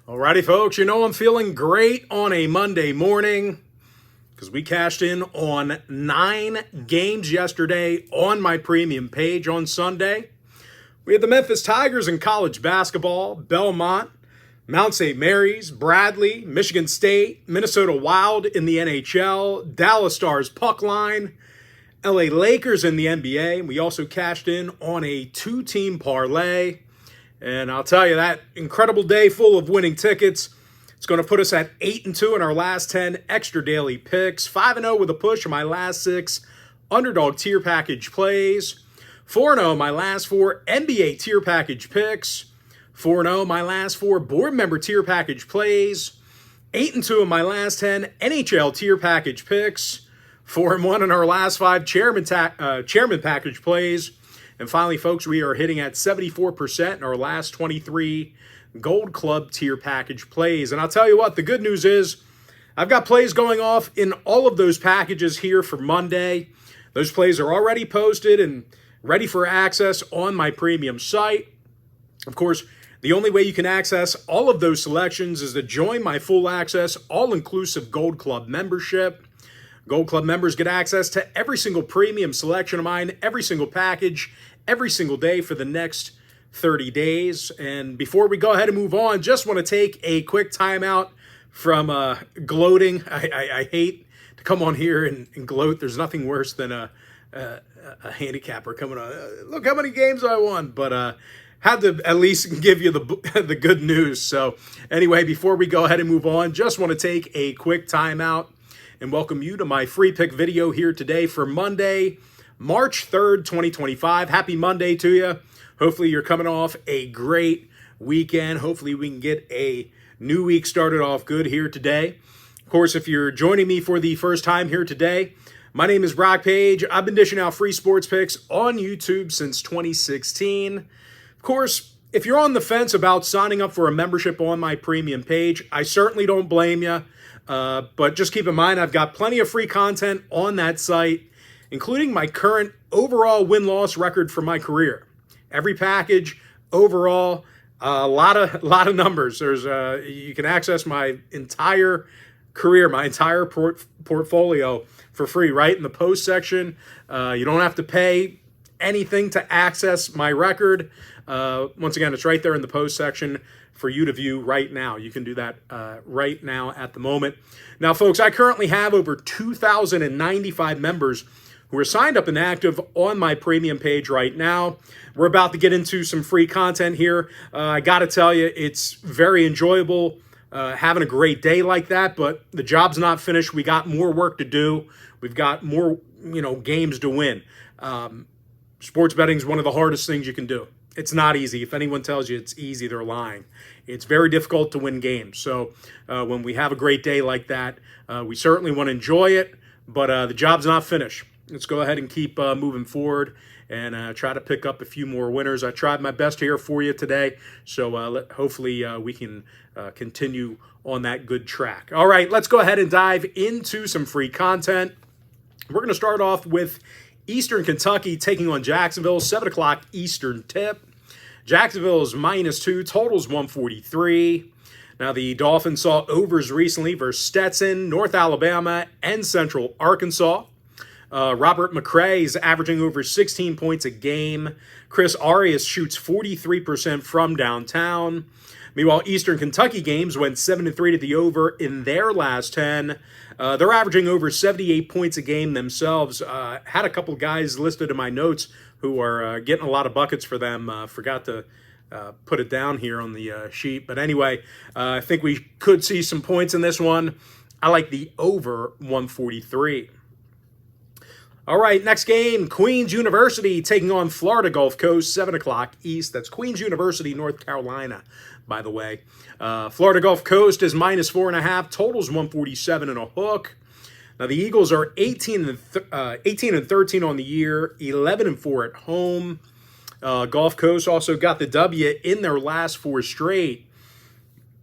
Alrighty, folks, you know I'm feeling great on a Monday morning because we cashed in on 9 games yesterday on my premium page on Sunday. We had the Memphis Tigers in college basketball, Belmont, Mount St. Mary's, Bradley, Michigan State, Minnesota Wild in the NHL, Dallas Stars puck line, LA Lakers in the NBA. We also cashed in on a 2-team parlay. And I'll tell you, that incredible day full of winning tickets, it's going to put us at 8-2 in our last 10 extra daily picks, 5-0 with a push in my last 6 underdog tier package plays, 4-0 my last 4 NBA tier package picks, 4-0 my last 4 board member tier package plays, 8-2 in my last 10 NHL tier package picks, 4-1 in our last 5 chairman package plays. And finally, folks, we are hitting at 74% in our last 23 Gold Club tier package plays. And I'll tell you what, the good news is I've got plays going off in all of those packages here for Monday. Those plays are already posted and ready for access on my premium site. Of course, the only way you can access all of those selections is to join my full access, all-inclusive Gold Club membership. Gold Club members get access to every single premium selection of mine, every single package, every single day for the next 30 days. And before we go ahead and move on, just want to take a quick timeout from gloating. I hate to come on here and gloat. There's nothing worse than a handicapper coming on. Look how many games I won. But had to at least give you the good news. So anyway, before we go ahead and move on, just want to take a quick timeout and welcome you to my free pick video here today for Monday, March 3rd, 2025. Happy Monday to you. Hopefully you're coming off a great weekend. Hopefully we can get a new week started off good here today. Of course, if you're joining me for the first time here today, my name is Brock Page. I've been dishing out free sports picks on YouTube since 2016. Of course, if you're on the fence about signing up for a membership on my premium page, I certainly don't blame you. But just keep in mind, I've got plenty of free content on that site, including my current overall win-loss record for my career. Every package, overall, a lot of numbers. There's you can access my entire career, my entire portfolio for free right in the post section. You don't have to pay anything to access my record. Once again, it's right there in the post section for you to view right now. You can do that right now at the moment. Now, folks, I currently have over 2,095 members who are signed up and active on my premium page right now. We're about to get into some free content here. I got to tell you, it's very enjoyable having a great day like that, but the job's not finished. We got more work to do. We've got more, games to win. Sports betting is one of the hardest things you can do. It's not easy. If anyone tells you it's easy, they're lying. It's very difficult to win games. So when we have a great day like that, we certainly want to enjoy it, but the job's not finished. Let's go ahead and keep moving forward and try to pick up a few more winners. I tried my best here for you today, so hopefully we can continue on that good track. All right, let's go ahead and dive into some free content. We're going to start off with Eastern Kentucky taking on Jacksonville, 7 o'clock Eastern tip. Jacksonville is -2, totals 143. Now, the Dolphins saw overs recently versus Stetson, North Alabama, and Central Arkansas. Robert McCray is averaging over 16 points a game. Chris Arias shoots 43% from downtown. Meanwhile, Eastern Kentucky games went 7-3 to the over in their last 10. They're averaging over 78 points a game themselves. Had a couple guys listed in my notes who are getting a lot of buckets for them. Forgot to put it down here on the sheet. But anyway, I think we could see some points in this one. I like the over 143. All right, next game, Queens University taking on Florida Gulf Coast, 7 o'clock East. That's Queens University, North Carolina, by the way. Florida Gulf Coast is -4.5, totals 147 and a hook. Now, the Eagles are 18-13 on the year, 11-4 at home. Gulf Coast also got the W in their last 4 straight.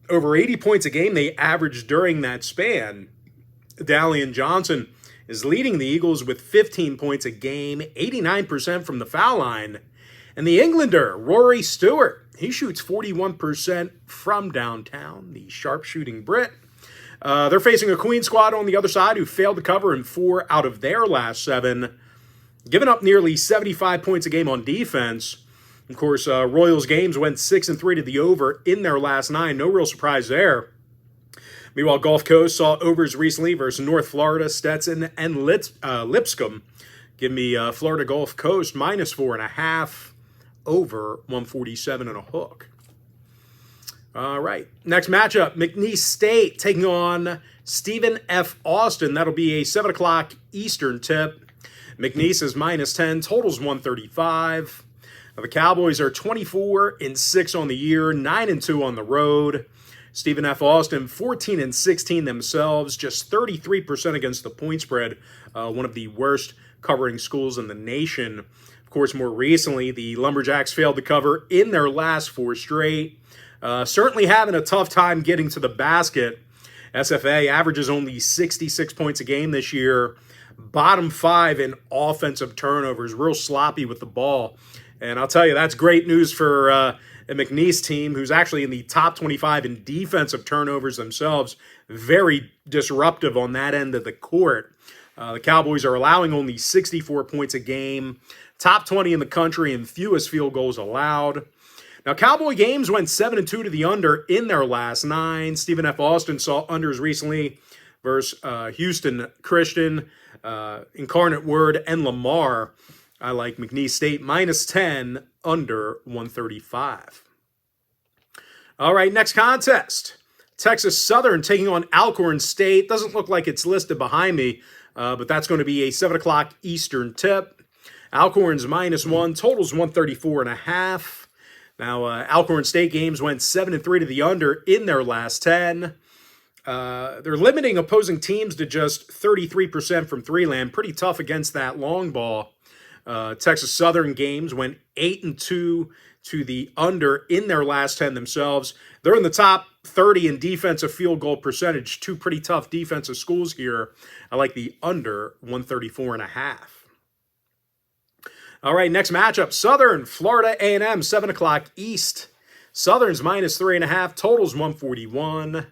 Over 80 points a game they averaged during that span. Dalian Johnson is leading the Eagles with 15 points a game, 89% from the foul line. And the Englander, Rory Stewart, He shoots 41% from downtown, the sharpshooting Brit. They're facing a Queen squad on the other side who failed to cover in 4 out of their last 7, giving up nearly 75 points a game on defense. Of course, Royals games went 6-3 to the over in their last 9. No real surprise there. Meanwhile, Gulf Coast saw overs recently versus North Florida, Stetson, and Lipscomb. Give me Florida Gulf Coast -4.5, over 147 and a hook. All right, next matchup, McNeese State taking on Stephen F. Austin. That'll be a 7 o'clock Eastern tip. McNeese is -10, totals 135. Now, the Cowboys are 24-6 on the year, 9-2 on the road. Stephen F. Austin, 14-16 themselves, just 33% against the point spread, one of the worst covering schools in the nation. Of course, more recently, the Lumberjacks failed to cover in their last 4 straight. Certainly having a tough time getting to the basket. SFA averages only 66 points a game this year. Bottom 5 in offensive turnovers. Real sloppy with the ball. And I'll tell you, that's great news for a McNeese team who's actually in the top 25 in defensive turnovers themselves. Very disruptive on that end of the court. The Cowboys are allowing only 64 points a game. Top 20 in the country and fewest field goals allowed. Now, Cowboy games went 7-2 to the under in their last 9. Stephen F. Austin saw unders recently versus Houston Christian, Incarnate Word, and Lamar. I like McNeese State -10, under 135. All right, next contest. Texas Southern taking on Alcorn State. Doesn't look like it's listed behind me, but that's going to be a 7 o'clock Eastern tip. Alcorn's -1, totals 134.5. Now, Alcorn State games went 7-3 to the under in their last 10. They're limiting opposing teams to just 33% from 3-land. Pretty tough against that long ball. Texas Southern games went 8-2 to the under in their last 10 themselves. They're in the top 30 in defensive field goal percentage. 2 pretty tough defensive schools here. I like the under 134.5. All right, next matchup, Southern, Florida A&M, 7 o'clock East. Southern's -3.5, totals 141.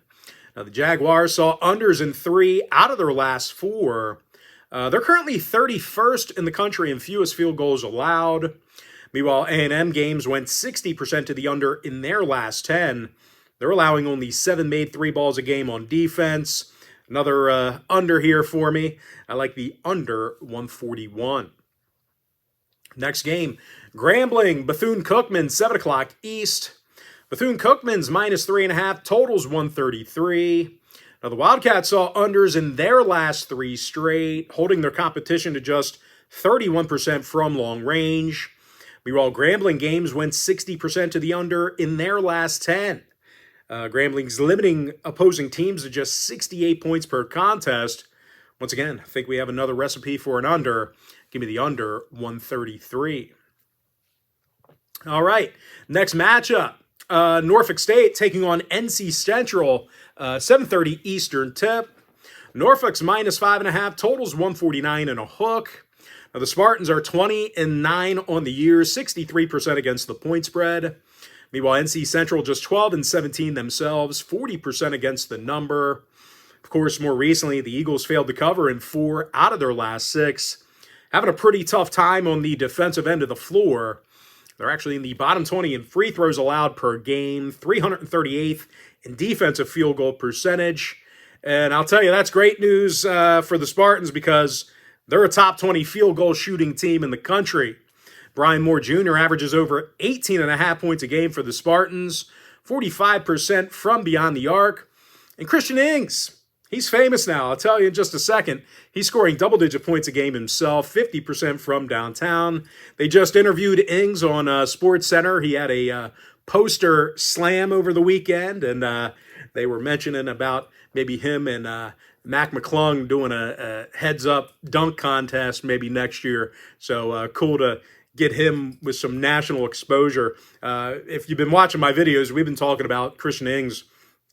Now, the Jaguars saw unders in 3 out of their last 4. They're currently 31st in the country in fewest field goals allowed. Meanwhile, A&M games went 60% to the under in their last 10. They're allowing only 7 made 3 balls a game on defense. Another under here for me. I like the under 141. Next game, Grambling, Bethune-Cookman, 7 o'clock East. Bethune-Cookman's -3.5, totals 133. Now, the Wildcats saw unders in their last 3 straight, holding their competition to just 31% from long range. Meanwhile, Grambling games went 60% to the under in their last 10. Grambling's limiting opposing teams to just 68 points per contest. Once again, I think we have another recipe for an under. Give me the under 133. All right, next matchup. Norfolk State taking on NC Central, 7:30 Eastern tip. Norfolk's -5.5, totals 149 and a hook. Now, the Spartans are 20-9 on the year, 63% against the point spread. Meanwhile, NC Central just 12-17 themselves, 40% against the number. Of course, more recently, the Eagles failed to cover in 4 out of their last 6. Having a pretty tough time on the defensive end of the floor. They're actually in the bottom 20 in free throws allowed per game, 338th in defensive field goal percentage. And I'll tell you, that's great news for the Spartans because they're a top 20 field goal shooting team in the country. Brian Moore Jr. averages over 18.5 points a game for the Spartans, 45% from beyond the arc. And Christian Ings, he's famous now. I'll tell you in just a second. He's scoring double-digit points a game himself, 50% from downtown. They just interviewed Ings on SportsCenter. He had a poster slam over the weekend, and they were mentioning about maybe him and Mac McClung doing a heads-up dunk contest maybe next year. So cool to get him with some national exposure. If you've been watching my videos, we've been talking about Christian Ings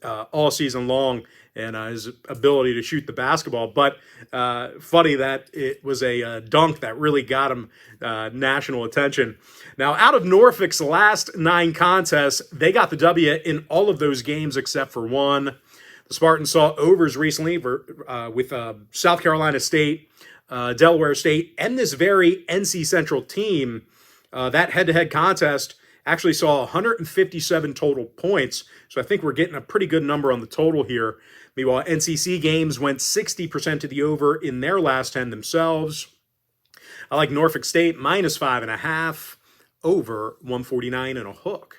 all season long, and his ability to shoot the basketball. But funny that it was a dunk that really got him national attention. Now, out of Norfolk's last 9 contests, they got the W in all of those games except for one. The Spartans saw overs recently with South Carolina State, Delaware State, and this very NC Central team. That head-to-head contest actually saw 157 total points. So I think we're getting a pretty good number on the total here. Meanwhile, NCC games went 60% to the over in their last 10 themselves. I like Norfolk State minus 5.5, over 149 and a hook.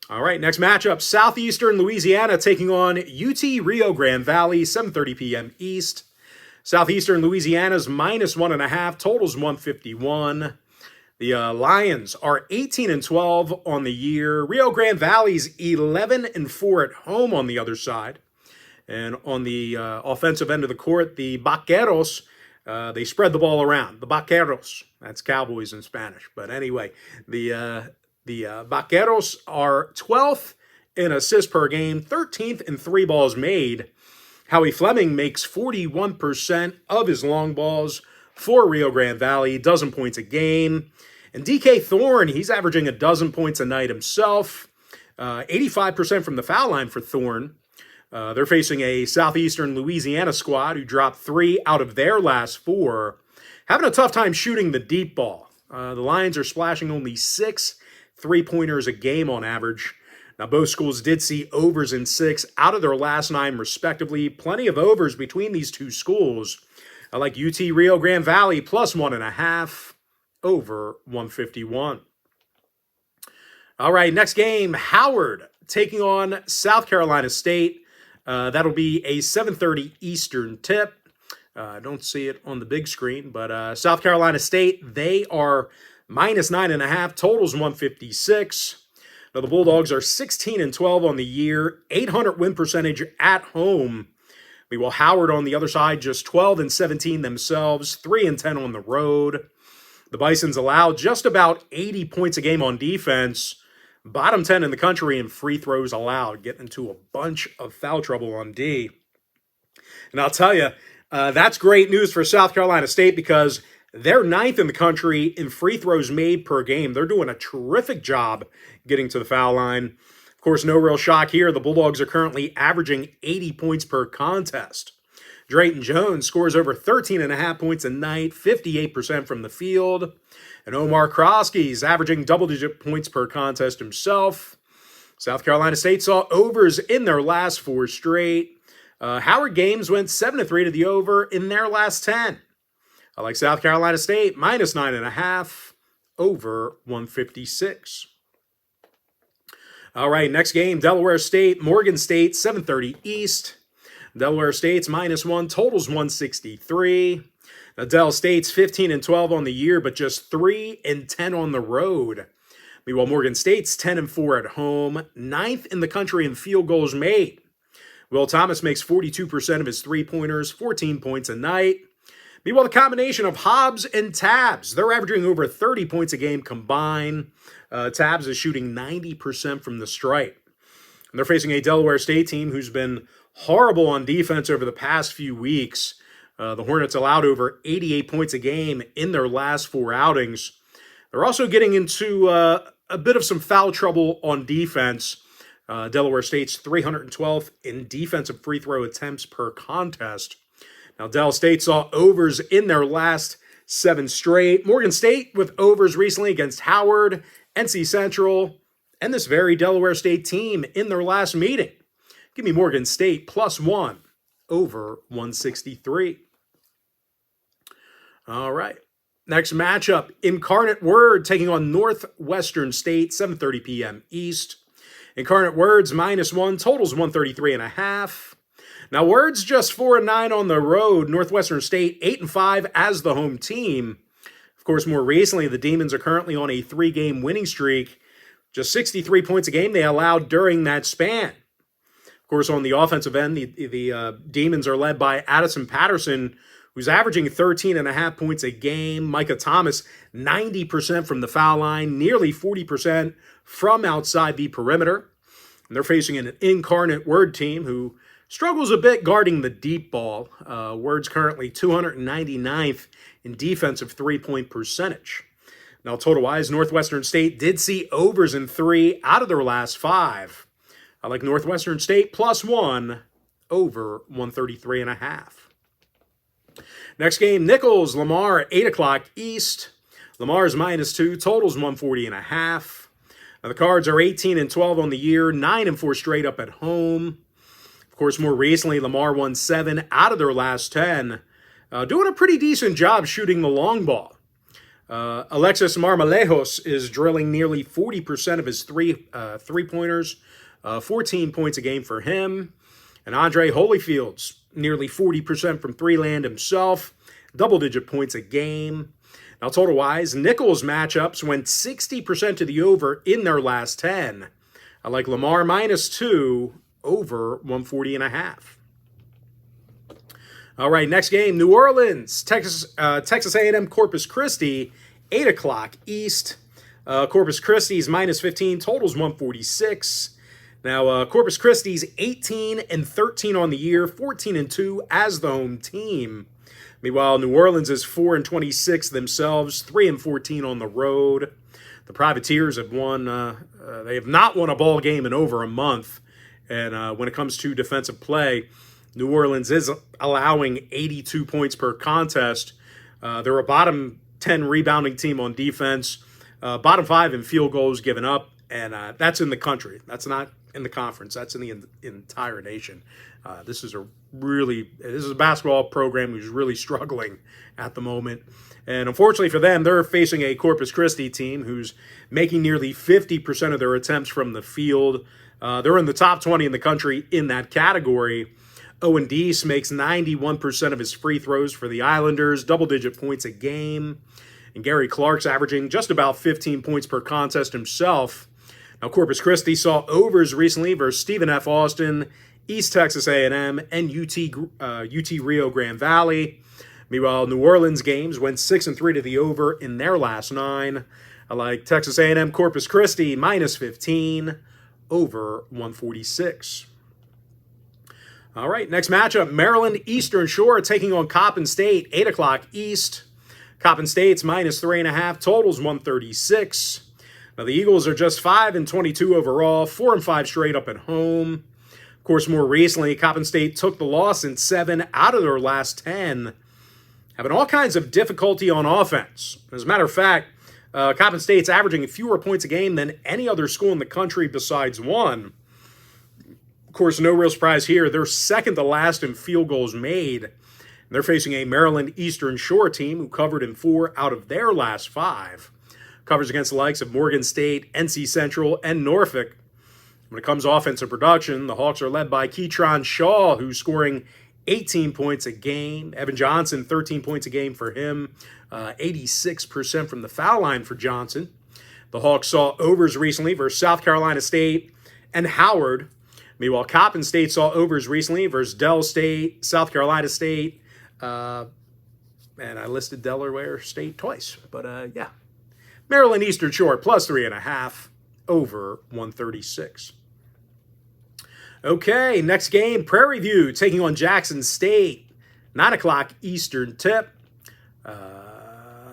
All right, next matchup, Southeastern Louisiana taking on UT Rio Grande Valley, 7:30 p.m. East. Southeastern Louisiana's minus 1.5, totals 151. The Lions are 18-12 on the year. Rio Grande Valley's 11-4 at home on the other side. And on the offensive end of the court, the Vaqueros, they spread the ball around. The Vaqueros, that's Cowboys in Spanish. But anyway, the Vaqueros are 12th in assists per game, 13th in 3 balls made. Howie Fleming makes 41% of his long balls for Rio Grande Valley, dozen points a game. And DK Thorne, he's averaging a dozen points a night himself. 85% from the foul line for Thorne. They're facing a Southeastern Louisiana squad who dropped 3 out of their last 4. Having a tough time shooting the deep ball. The Lions are splashing only 6 3-pointers a game on average. Now, both schools did see overs in 6 out of their last 9, respectively. Plenty of overs between these two schools. I like UT Rio Grande Valley plus 1.5, over 151. All right, next game, Howard taking on South Carolina State. That'll be a 7:30 Eastern tip. I don't see it on the big screen, but South Carolina State, they are minus 9.5, totals 156. Now, the Bulldogs are 16-12 on the year, 800 win percentage at home. Meanwhile, Howard on the other side, just 12-17 themselves, 3-10 on the road. The Bisons allowed just about 80 points a game on defense, bottom 10 in the country in free throws allowed, getting into a bunch of foul trouble on D. And I'll tell you, that's great news for South Carolina State because they're 9th in the country in free throws made per game. They're doing a terrific job getting to the foul line. Of course, no real shock here. The Bulldogs are currently averaging 80 points per contest. Drayton Jones scores over 13.5 points a night, 58% from the field. And Omar Krosky's averaging double-digit points per contest himself. South Carolina State saw overs in their last 4 straight. Howard games went 7-3 to the over in their last 10. I like South Carolina State, minus 9.5, over 156. All right, next game, Delaware State, Morgan State, 7:30 East. Delaware State's minus 1, totals 163. Now, Del State's 15-12 on the year, but just 3-10 on the road. Meanwhile, Morgan State's 10-4 at home, 9th in the country in field goals made. Will Thomas makes 42% of his 3-pointers, 14 points a night. Meanwhile, the combination of Hobbs and Tabbs, they're averaging over 30 points a game combined. Tabbs is shooting 90% from the stripe. And they're facing a Delaware State team who's been horrible on defense over the past few weeks. The Hornets allowed over 88 points a game in their last 4 outings. They're also getting into a bit of some foul trouble on defense. Delaware State's 312th in defensive free throw attempts per contest. Now, Del State saw overs in their last 7 straight. Morgan State with overs recently against Howard, NC Central, and this very Delaware State team in their last meeting. Give me Morgan State plus 1, over 163. All right. Next matchup, Incarnate Word taking on Northwestern State, 7:30 p.m. East. Incarnate Word's minus 1, totals 133.5. Now, Word's just 4-9 on the road. Northwestern State 8-5 as the home team. Of course, more recently, the Demons are currently on a 3-game winning streak. Just 63 points a game they allowed during that span. Of course, on the offensive end, the Demons are led by Addison Patterson, who's averaging 13.5 points a game. Micah Thomas, 90% from the foul line, nearly 40% from outside the perimeter. And they're facing an incarnate Word team who struggles a bit guarding the deep ball. Word's currently 299th in defensive three-point percentage. Now, total-wise, Northwestern State did see overs in 3 out of their last 5. I like Northwestern State +1 over 133.5. Next game, Nichols, Lamar, 8 o'clock East. Lamar's -2, totals 140.5. Now, the Cards are 18-12 on the year, 9-4 straight up at home. Of course, more recently, Lamar won 7 out of their last 10, doing a pretty decent job shooting the long ball. Alexis Marmolejos is drilling nearly 40% of his three-pointers, 14 points a game for him. And Andre Holyfield's nearly 40% from three-land himself, double-digit points a game. Now, total-wise, Nichols matchups went 60% to the over in their last 10. I like Lamar -2 over 140.5. All right, next game, New Orleans, Texas A&M Corpus Christi, 8 o'clock East. Corpus Christi's -15, totals 146. Now, Corpus Christi's 18-13 on the year, 14-2 as the home team. Meanwhile, New Orleans is 4-26 themselves, 3-14 on the road. The Privateers have won. They have not won a ball game in over a month. And when it comes to defensive play, New Orleans is allowing 82 points per contest. They're a bottom 10 rebounding team on defense, bottom 5 in field goals given up, and that's in the country. That's not in the conference. That's in the entire nation. This is a basketball program who's really struggling at the moment. And unfortunately for them, they're facing a Corpus Christi team who's making nearly 50% of their attempts from the field. They're in the top 20 in the country in that category. Owen Deese makes 91% of his free throws for the Islanders, double-digit points a game. And Gary Clark's averaging just about 15 points per contest himself. Now, Corpus Christi saw overs recently versus Stephen F. Austin, East Texas A&M, and UT Rio Grande Valley. Meanwhile, New Orleans games went 6-3 to the over in their last 9. I like Texas A&M Corpus Christi -15 over 146. All right, next matchup, Maryland Eastern Shore taking on Coppin State, 8 o'clock East. Coppin State's -3.5, totals 136. Now, the Eagles are just 5-22 overall, 4-5 straight up at home. Of course, more recently, Coppin State took the loss in 7 out of their last 10, having all kinds of difficulty on offense. As a matter of fact, Coppin State's averaging fewer points a game than any other school in the country besides one. Of course, no real surprise here. They're second to last in field goals made. They're facing a Maryland Eastern Shore team who covered in 4 out of their last 5. Covers against the likes of Morgan State, NC Central, and Norfolk. When it comes to offensive production, the Hawks are led by Keytron Shaw, who's scoring 18 points a game. Evan Johnson, 13 points a game for him. 86% from the foul line for Johnson. The Hawks saw overs recently versus South Carolina State and Howard. Meanwhile, Coppin State saw overs recently versus Dell State, South Carolina State, and I listed Delaware State twice. But, yeah. Maryland Eastern Shore +3.5 over 136. Okay, next game, Prairie View taking on Jackson State. 9 o'clock Eastern tip.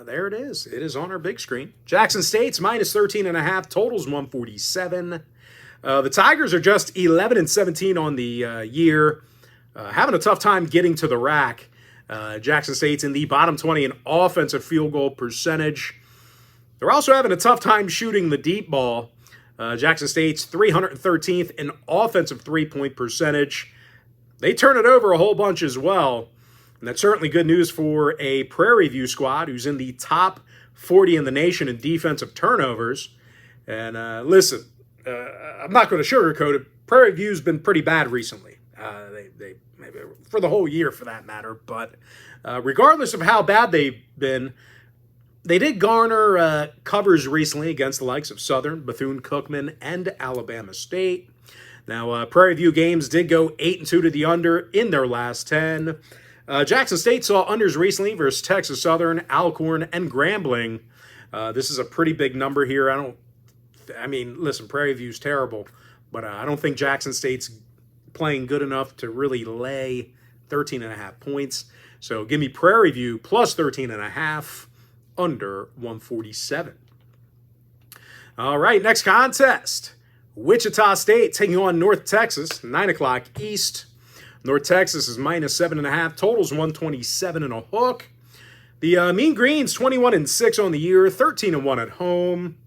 There it is. It is on our big screen. Jackson State's -13.5, totals 147. The Tigers are just 11-17 on the year, having a tough time getting to the rack. Jackson State's in the bottom 20 in offensive field goal percentage. They're also having a tough time shooting the deep ball. Jackson State's 313th in offensive three-point percentage. They turn it over a whole bunch as well. And that's certainly good news for a Prairie View squad who's in the top 40 in the nation in defensive turnovers. And listen, I'm not going to sugarcoat it. Prairie View's been pretty bad recently. They maybe for the whole year for that matter. But regardless of how bad they've been, they did garner covers recently against the likes of Southern, Bethune-Cookman, and Alabama State. Now, Prairie View games did go 8-2 to the under in their last 10. Jackson State saw unders recently versus Texas Southern, Alcorn, and Grambling. This is a pretty big number here. Listen, Prairie View's terrible, but I don't think Jackson State's playing good enough to really lay 13.5 points. So give me Prairie View plus 13.5, under 147. All right, next contest. Wichita State taking on North Texas, 9 o'clock East. North Texas is minus 7.5. Totals 127 and a hook. The Mean Greens 21-6 on the year, 13-1 at home.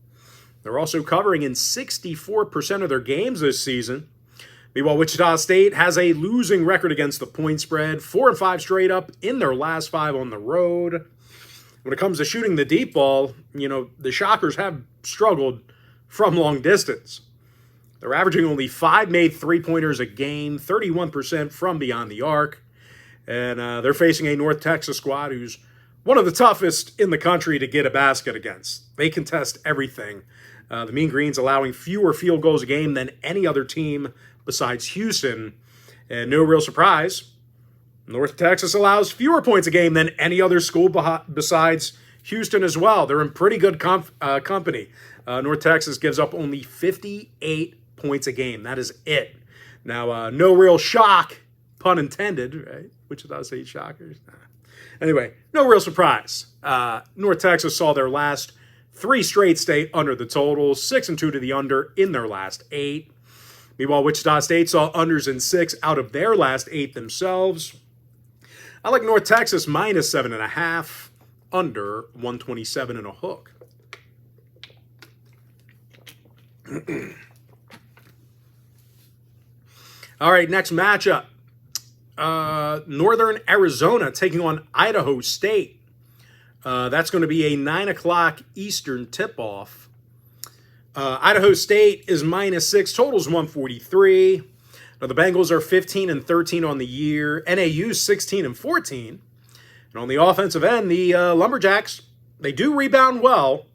They're also covering in 64% of their games this season. Meanwhile, Wichita State has a losing record against the point spread, 4-5 straight up in their last 5 on the road. When it comes to shooting the deep ball, the Shockers have struggled from long distance. They're averaging only 5 made three-pointers a game, 31% from beyond the arc. And they're facing a North Texas squad who's one of the toughest in the country to get a basket against. They contest everything. The Mean Greens allowing fewer field goals a game than any other team besides Houston. And no real surprise, North Texas allows fewer points a game than any other school besides Houston as well. They're in pretty good company. North Texas gives up only 58 points a game. That is it. Now, no real shock, pun intended, right? Wichita State Shockers. Anyway, no real surprise. North Texas saw their last 3 straight stay under the total, 6-2 to the under in their last 8. Meanwhile, Wichita State saw unders in 6 out of their last 8 themselves. I like North Texas minus 7.5, under 127 and a hook. All right, next matchup. Northern Arizona taking on Idaho State. That's going to be a 9 o'clock Eastern tip-off. Idaho State is minus 6, totals 143. Now the Bengals are 15-13 on the year. NAU 16-14. And on the offensive end, the Lumberjacks, they do rebound well.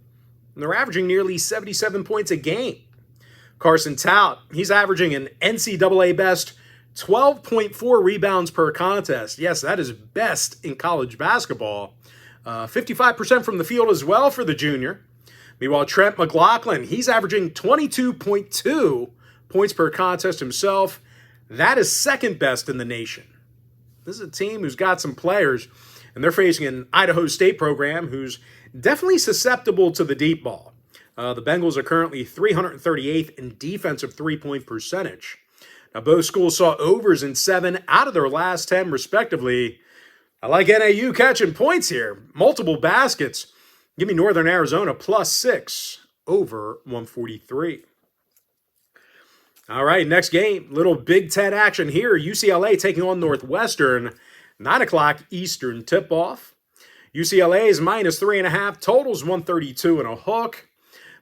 And they're averaging nearly 77 points a game. Carson Tout, he's averaging an NCAA best 12.4 rebounds per contest. Yes, that is best in college basketball. 55% from the field as well for the junior. Meanwhile, Trent McLaughlin, he's averaging 22.2 points per contest himself. That is second best in the nation. This is a team who's got some players, and they're facing an Idaho State program who's definitely susceptible to the deep ball. The Bengals are currently 338th in defensive three-point percentage. Now, both schools saw overs in 7 out of their last 10, respectively. I like NAU catching points here. Multiple baskets. Give me Northern Arizona plus 6 over 143. All right, next game. Little Big Ten action here. UCLA taking on Northwestern. 9 o'clock Eastern tip-off. UCLA is minus 3.5. Totals 132 and a hook.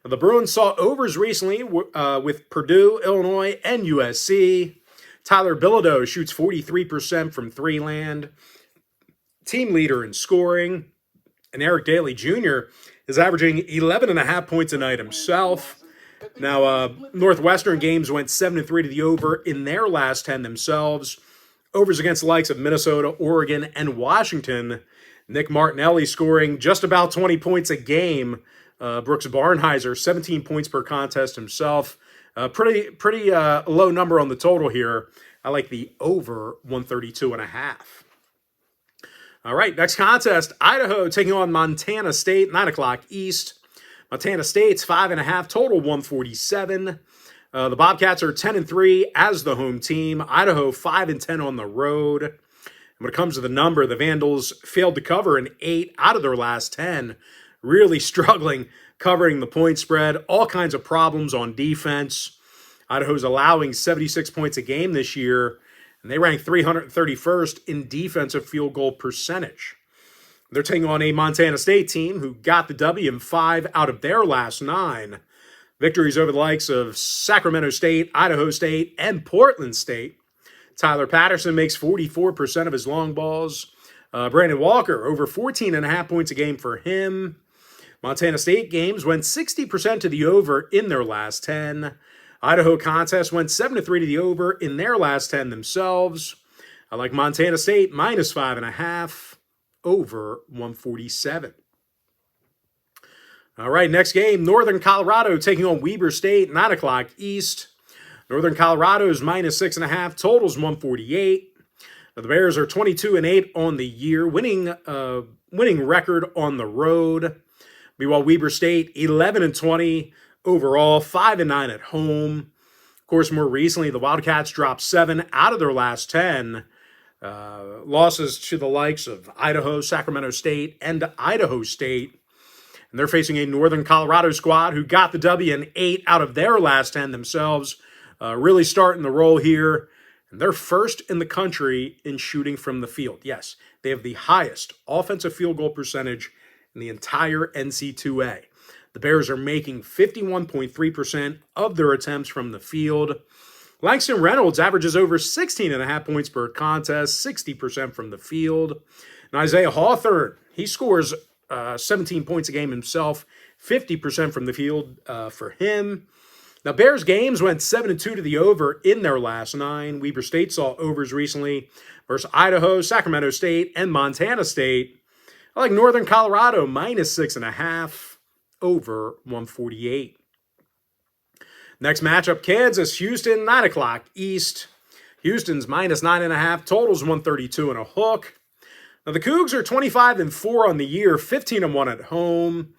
The Bruins saw overs recently with Purdue, Illinois, and USC. Tyler Bilodeau shoots 43% from 3-land. Team leader in scoring. And Eric Daly Jr. is averaging 11.5 points a night himself. Now, Northwestern games went 7-3 to the over in their last 10 themselves. Overs against the likes of Minnesota, Oregon, and Washington. Nick Martinelli scoring just about 20 points a game. Brooks Barnheiser, 17 points per contest himself. Pretty low number on the total here. I like the over 132.5. All right, next contest. Idaho taking on Montana State, 9 o'clock East. Montana State's 5.5, total 147. The Bobcats are 10-3 as the home team. Idaho 5-10 on the road. And when it comes to the number, the Vandals failed to cover in 8 out of their last 10. Really struggling covering the point spread. All kinds of problems on defense. Idaho's allowing 76 points a game this year, and they rank 331st in defensive field goal percentage. They're taking on a Montana State team who got the W in 5 out of their last 9. Victories over the likes of Sacramento State, Idaho State, and Portland State. Tyler Patterson makes 44% of his long balls. Brandon Walker, over 14.5 points a game for him. Montana State games went 60% to the over in their last 10. Idaho contest went 7-3 to the over in their last 10 themselves. I like Montana State minus 5.5, over 147. All right, next game, Northern Colorado taking on Weber State, 9 o'clock East. Northern Colorado is -6.5. Totals 148. Now, the Bears are 22-8 on the year, winning record on the road. Meanwhile, Weber State 11-20 overall, 5-9 at home. Of course, more recently, the Wildcats dropped 7 out of their last 10. Losses to the likes of Idaho, Sacramento State, and Idaho State. And they're facing a Northern Colorado squad who got the W in 8 out of their last 10 themselves. Really starting the roll here. And they're first in the country in shooting from the field. Yes, they have the highest offensive field goal percentage in the entire NCAA. The Bears are making 51.3% of their attempts from the field. Langston Reynolds averages over 16.5 points per contest, 60% from the field. And Isaiah Hawthorne, he scores 17 points a game himself, 50% from the field for him. Now, Bears games went 7-2 to the over in their last 9. Weber State saw overs recently versus Idaho, Sacramento State, and Montana State. I like Northern Colorado -6.5, over 148. Next matchup, Kansas, Houston, 9 o'clock East. Houston's -9.5, totals 132 and a hook. Now, the Cougs are 25-4 on the year, 15-1 at home.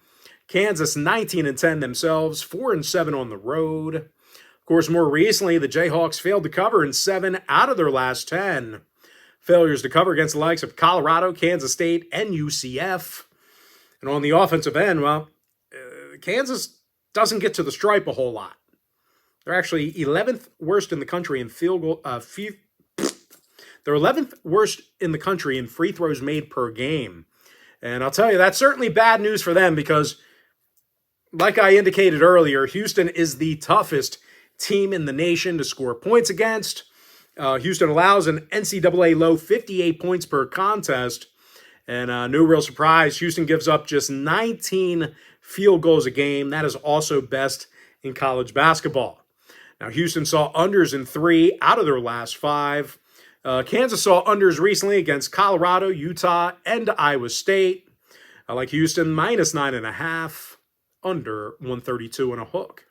Kansas 19-10 themselves, 4-7 on the road. Of course, more recently, the Jayhawks failed to cover in 7 out of their last 10. Failures to cover against the likes of Colorado, Kansas State, and UCF. And on the offensive end, well, Kansas doesn't get to the stripe a whole lot. They're actually 11th worst in the country in field goal. They're 11th worst in the country in free throws made per game. And I'll tell you, that's certainly bad news for them because, like I indicated earlier, Houston is the toughest team in the nation to score points against. Houston allows an NCAA low 58 points per contest. And no real surprise, Houston gives up just 19 field goals a game. That is also best in college basketball. Now, Houston saw unders in 3 out of their last 5. Kansas saw unders recently against Colorado, Utah, and Iowa State. I like Houston -9.5, under 132 and a hook.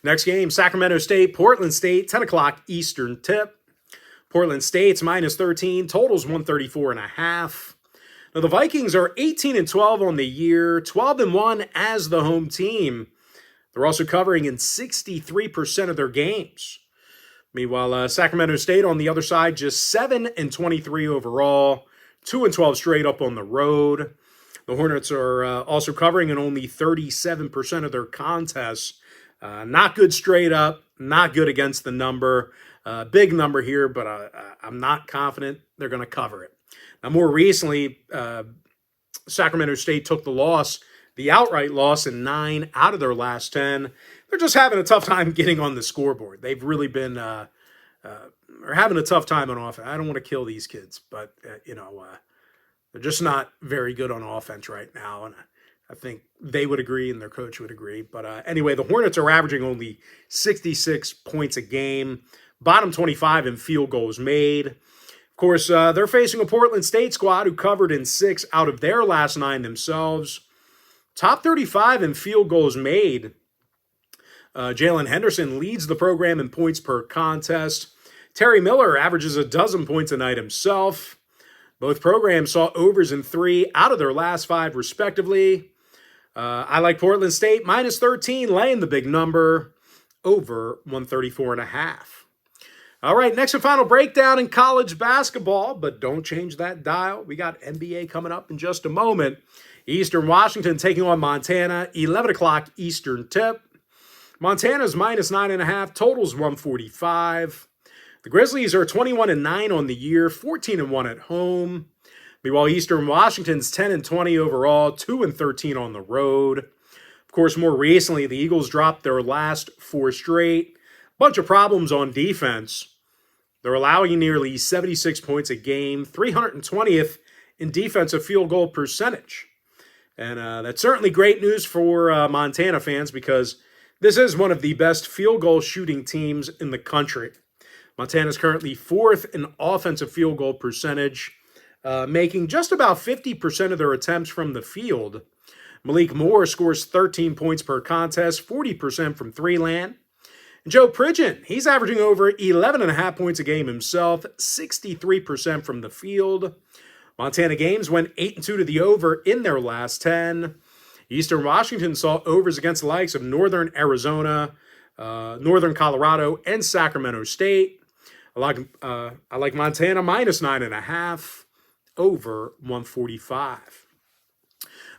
Next game, Sacramento State, Portland State, 10 o'clock Eastern tip. Portland State's -13, totals 134.5. Now, the Vikings are 18-12 on the year, 12-1 as the home team. They're also covering in 63% of their games. Meanwhile, Sacramento State on the other side, just 7-23 overall, 2-12 straight up on the road. The Hornets are also covering in only 37% of their contests. Not good straight up, not good against the number. Big number here, but I'm not confident they're going to cover it. Now, more recently, Sacramento State took the outright loss in 9 out of their last 10. They're just having a tough time getting on the scoreboard. They've really been are having a tough time on offense. I don't want to kill these kids, but, they're just not very good on offense right now, and I think they would agree and their coach would agree. But anyway, the Hornets are averaging only 66 points a game, bottom 25 in field goals made. Of course, they're facing a Portland State squad who covered in 6 out of their last 9 themselves. Top 35 in field goals made. Jalen Henderson leads the program in points per contest. Terry Miller averages 12 points a night himself. Both programs saw overs in 3 out of their last 5, respectively. I like Portland State -13, laying the big number, over 134.5. All right, next and final breakdown in college basketball, but don't change that dial. We got NBA coming up in just a moment. Eastern Washington taking on Montana, 11 o'clock Eastern tip. Montana's -9.5, totals 145. The Grizzlies are 21-9 on the year, 14-1 at home. Meanwhile, Eastern Washington's 10-20 overall, 2-13 on the road. Of course, more recently, the Eagles dropped their last 4 straight. Bunch of problems on defense. They're allowing nearly 76 points a game, 320th in defensive field goal percentage. And that's certainly great news for Montana fans because this is one of the best field goal shooting teams in the country. Montana is currently 4th in offensive field goal percentage, making just about 50% of their attempts from the field. Malik Moore scores 13 points per contest, 40% from three-land. Joe Pridgeon, he's averaging over 11.5 points a game himself, 63% from the field. Montana Games went 8-2 to the over in their last 10. Eastern Washington saw overs against the likes of Northern Arizona, Northern Colorado, and Sacramento State. I like Montana minus 9.5, over 145.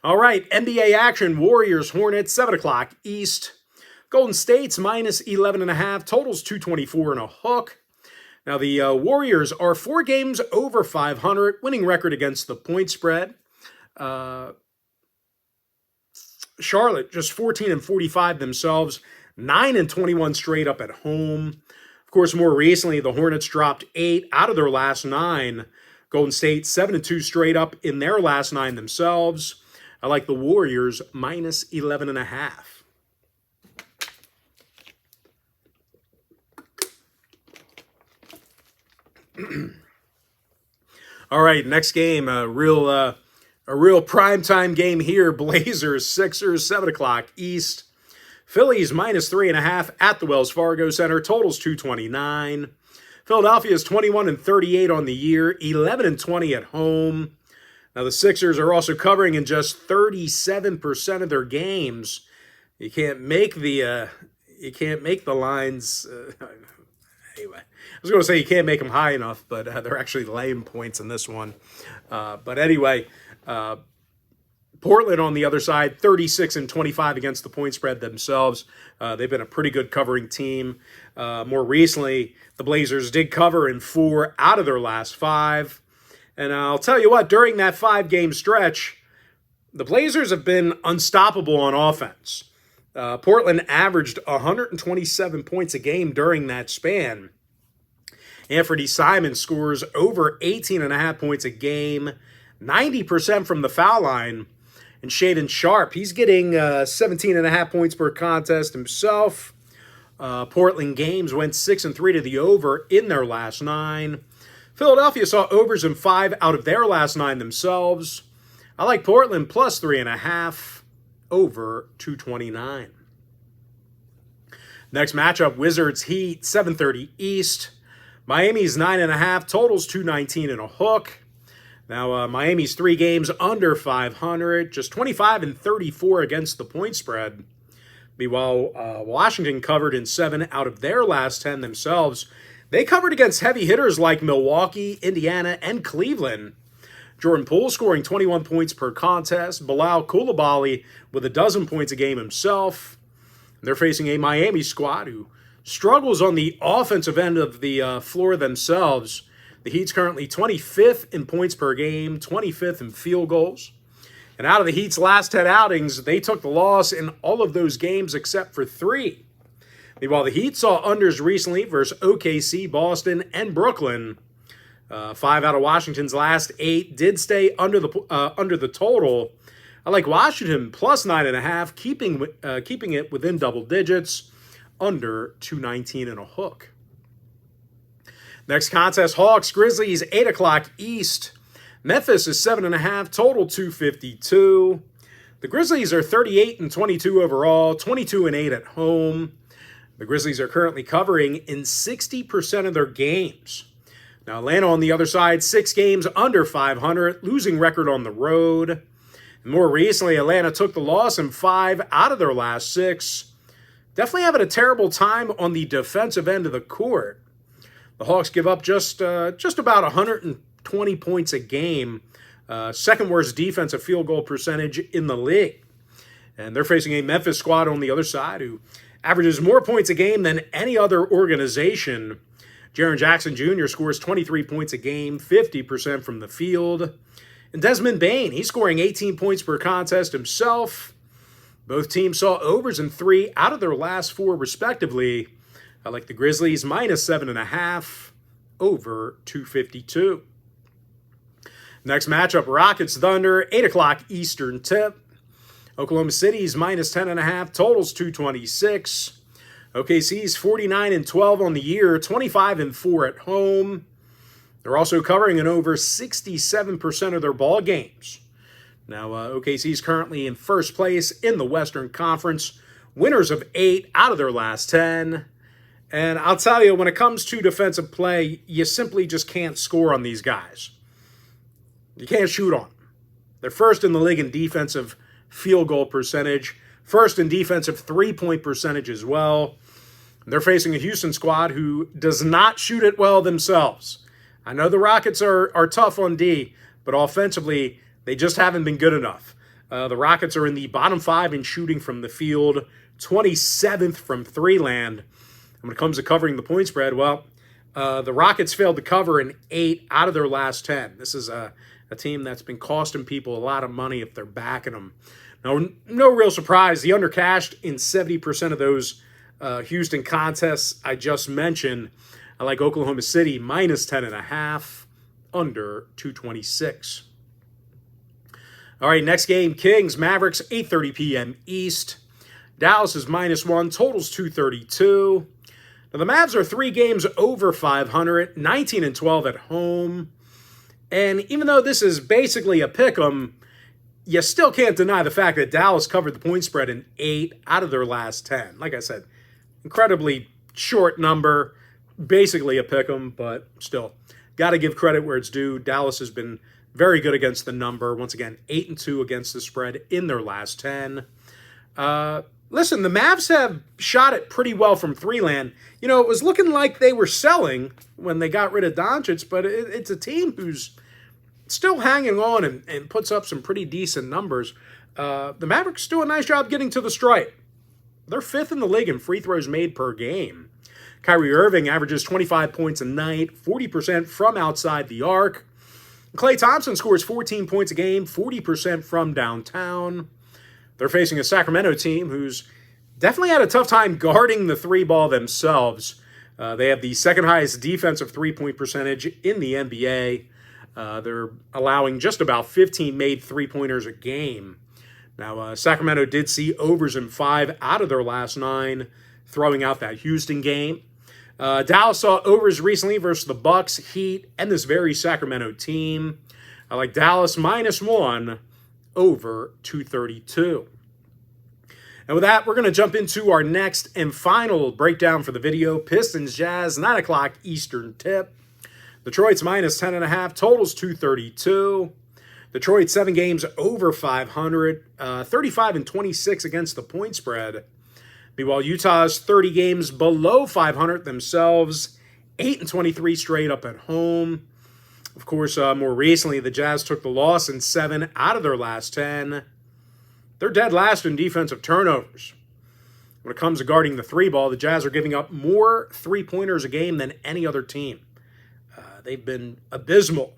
All right, NBA action, Warriors, Hornets, 7 o'clock East. Golden State's minus 11.5, totals 224 and a hook. Now, the Warriors are 4 games over 500, winning record against the point spread. Charlotte, just 14-45 themselves, 9-21 straight up at home. Of course, more recently, the Hornets dropped 8 out of their last 9. Golden State, 7-2 straight up in their last 9 themselves. I like the Warriors minus 11.5. All right, next game, a real primetime game here. Blazers, Sixers, 7 o'clock East. Phillies minus 3.5 at the Wells Fargo Center. Totals 229. Philadelphia is 21-38 on the year, 11-20 at home. Now the Sixers are also covering in just 37% of their games. You can't make the lines. Anyway, I was going to say you can't make them high enough, but they're actually laying points in this one. But anyway, Portland on the other side, 36-25 against the point spread themselves. They've been a pretty good covering team. More recently, the Blazers did cover in 4 out of their last 5. And I'll tell you what, during that 5-game stretch, the Blazers have been unstoppable on offense. Portland averaged 127 points a game during that span. Anthony Simons scores over 18.5 points a game, 90% from the foul line. And Shaedon Sharpe, he's getting 17.5 points per contest himself. Portland Games went 6-3 to the over in their last 9. Philadelphia saw overs in 5 out of their last 9 themselves. I like Portland plus 3.5, over 229. Next matchup, Wizards Heat, 7:30 East. Miami's 9.5, totals 219 and a hook. Now, Miami's 3 games under 500, just 25-34 against the point spread. Meanwhile, Washington covered in 7 out of their last 10 themselves. They covered against heavy hitters like Milwaukee, Indiana, and Cleveland. Jordan Poole scoring 21 points per contest. Bilal Coulibaly with 12 points a game himself. They're facing a Miami squad who struggles on the offensive end of the floor themselves. The Heat's currently 25th in points per game, 25th in field goals. And out of the Heat's last 10 outings, they took the loss in all of those games except for 3. Meanwhile, the Heat saw unders recently versus OKC, Boston, and Brooklyn. 5 out of Washington's last 8 did stay under the total. I like Washington plus 9.5, keeping it within double digits, under 219 and a hook. Next contest, Hawks, Grizzlies, 8 o'clock East. Memphis is 7.5, total 252. The Grizzlies are 38-22 overall, 22-8 at home. The Grizzlies are currently covering in 60% of their games. Now, Atlanta on the other side, 6 games under 500, losing record on the road. And more recently, Atlanta took the loss in 5 out of their last 6. Definitely having a terrible time on the defensive end of the court. The Hawks give up just about 120 points a game, second worst defensive field goal percentage in the league. And they're facing a Memphis squad on the other side who averages more points a game than any other organization. Jaren Jackson Jr. scores 23 points a game, 50% from the field. And Desmond Bane, he's scoring 18 points per contest himself. Both teams saw overs in 3 out of their last 4, respectively. I like the Grizzlies minus 7.5, over 252. Next matchup, Rockets Thunder, 8 o'clock Eastern tip. Oklahoma City's minus 10.5, totals 226. OKC's 49-12 on the year, 25-4 at home. They're also covering in over 67% of their ball games. Now, OKC's currently in first place in the Western Conference, winners of 8 out of their last 10. And I'll tell you, when it comes to defensive play, you simply just can't score on these guys. You can't shoot on them. They're first in the league in defensive field goal percentage, first in defensive three-point percentage as well. They're facing a Houston squad who does not shoot it well themselves. I know the Rockets are tough on D, but offensively, they just haven't been good enough. The Rockets are in the bottom 5 in shooting from the field, 27th from three-land. And when it comes to covering the point spread, well, the Rockets failed to cover in 8 out of their last 10. This is a team that's been costing people a lot of money if they're backing them. Now, no real surprise, the undercashed in 70% of those Houston contests I just mentioned. I like Oklahoma City minus 10.5, under 226. All right, next game, Kings, Mavericks, 8:30 p.m. East. Dallas is -1, totals 232. Now, the Mavs are 3 games over 500, 19-12 at home. And even though this is basically a pick'em, you still can't deny the fact that Dallas covered the point spread in 8 out of their last 10. Like I said, incredibly short number, basically a pick'em, but still, got to give credit where it's due. Dallas has been very good against the number. Once again, 8-2 against the spread in their last 10. Listen, the Mavs have shot it pretty well from three-land. You know, it was looking like they were selling when they got rid of Doncic, but it's a team who's still hanging on and puts up some pretty decent numbers. The Mavericks do a nice job getting to the stripe. They're 5th in the league in free throws made per game. Kyrie Irving averages 25 points a night, 40% from outside the arc. Klay Thompson scores 14 points a game, 40% from downtown. They're facing a Sacramento team who's definitely had a tough time guarding the three ball themselves. They have the second highest defensive three-point percentage in the NBA. They're allowing just about 15 made three-pointers a game. Now, Sacramento did see overs in 5 out of their last 9, throwing out that Houston game. Dallas saw overs recently versus the Bucks, Heat, and this very Sacramento team. I like Dallas -1, over 232. And with that, we're going to jump into our next and final breakdown for the video. Pistons Jazz, 9 o'clock Eastern tip. Detroit's -10.5, totals 232. Detroit 7 games over 500, 35-26 against the point spread. Meanwhile, Utah's 30 games below 500 themselves, 8-23 straight up at home. Of course, more recently, the Jazz took the loss in 7 out of their last 10. They're dead last in defensive turnovers. When it comes to guarding the three ball, the Jazz are giving up more three-pointers a game than any other team. They've been abysmal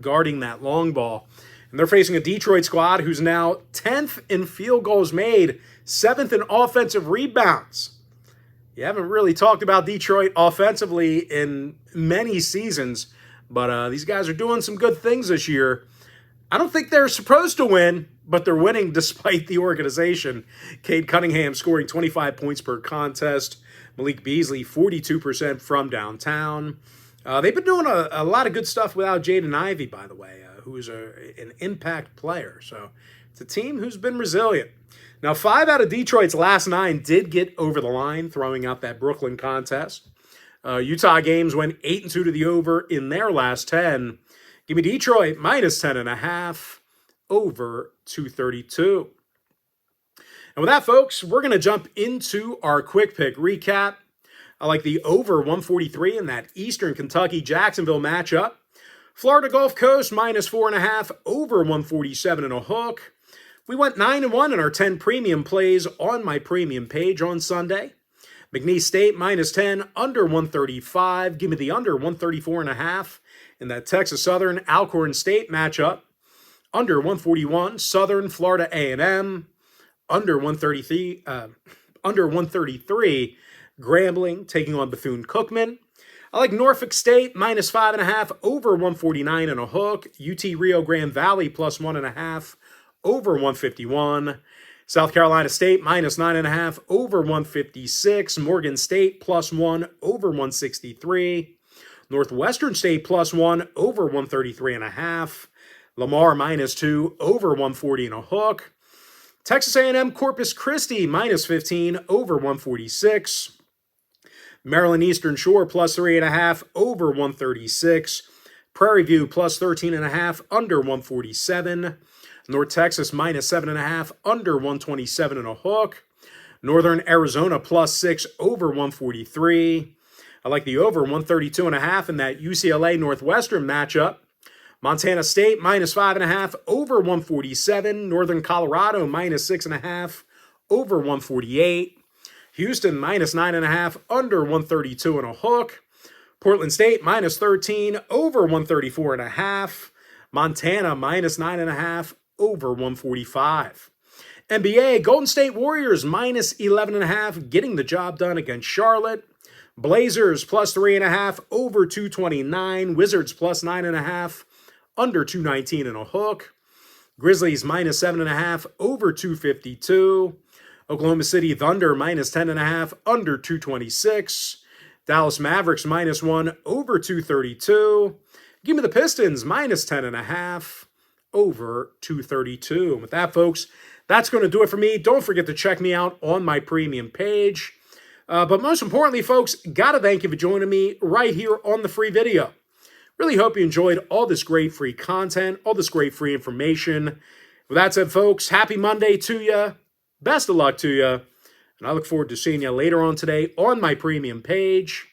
guarding that long ball. And they're facing a Detroit squad who's now 10th in field goals made, 7th in offensive rebounds. You haven't really talked about Detroit offensively in many seasons, but these guys are doing some good things this year. I don't think they're supposed to win, but they're winning despite the organization. Cade Cunningham scoring 25 points per contest. Malik Beasley, 42% from downtown. They've been doing a lot of good stuff without Jaden Ivey, by the way, who is an impact player. So it's a team who's been resilient. Now, 5 out of Detroit's last 9 did get over the line, throwing out that Brooklyn contest. Utah games went 8-2 to the over in their last 10. Give me Detroit -10.5, over 232. And with that, folks, we're going to jump into our quick pick recap. I like the over 143 in that Eastern Kentucky-Jacksonville matchup. Florida Gulf Coast -4.5, over 147 and a hook. We went 9-1 in our 10 premium plays on my premium page on Sunday. McNeese State -10, under 135. Give me the under 134.5 in that Texas Southern Alcorn State matchup. Under 141, Southern Florida A&M. Under 133, Grambling taking on Bethune-Cookman. I like Norfolk State -5.5, over 149 and a hook. UT Rio Grande Valley +1.5, over 151. South Carolina State -9.5, over 156. Morgan State +1, over 163. Northwestern State +1, over 133.5. Lamar -2, over 140 and a hook. Texas A&M Corpus Christi -15, over 146. Maryland Eastern Shore plus 3.5 over 136. Prairie View plus 13.5 under 147. North Texas minus 7.5 under 127 and a hook. Northern Arizona plus 6 over 143. I like the over 132.5 in that UCLA Northwestern matchup. Montana State minus 5.5 over 147. Northern Colorado minus 6.5 over 148. Houston minus 9.5 under 132 and a hook. Portland State minus 13 over 134.5. Montana minus 9.5 over 145. NBA, Golden State Warriors minus 11.5, getting the job done against Charlotte. Blazers plus 3.5 over 229. Wizards plus 9.5 under 219 and a hook. Grizzlies minus 7.5 over 252. Oklahoma City Thunder minus 10.5 under 226. Dallas Mavericks minus 1 over 232. Give me the Pistons minus 10.5 over 232. And with that, folks, that's going to do it for me. Don't forget to check me out on my premium page. But most importantly, folks, got to thank you for joining me right here on the free video. Really hope you enjoyed all this great free content, all this great free information. With that said, folks, happy Monday to you. Best of luck to you. And I look forward to seeing you later on today on my premium page.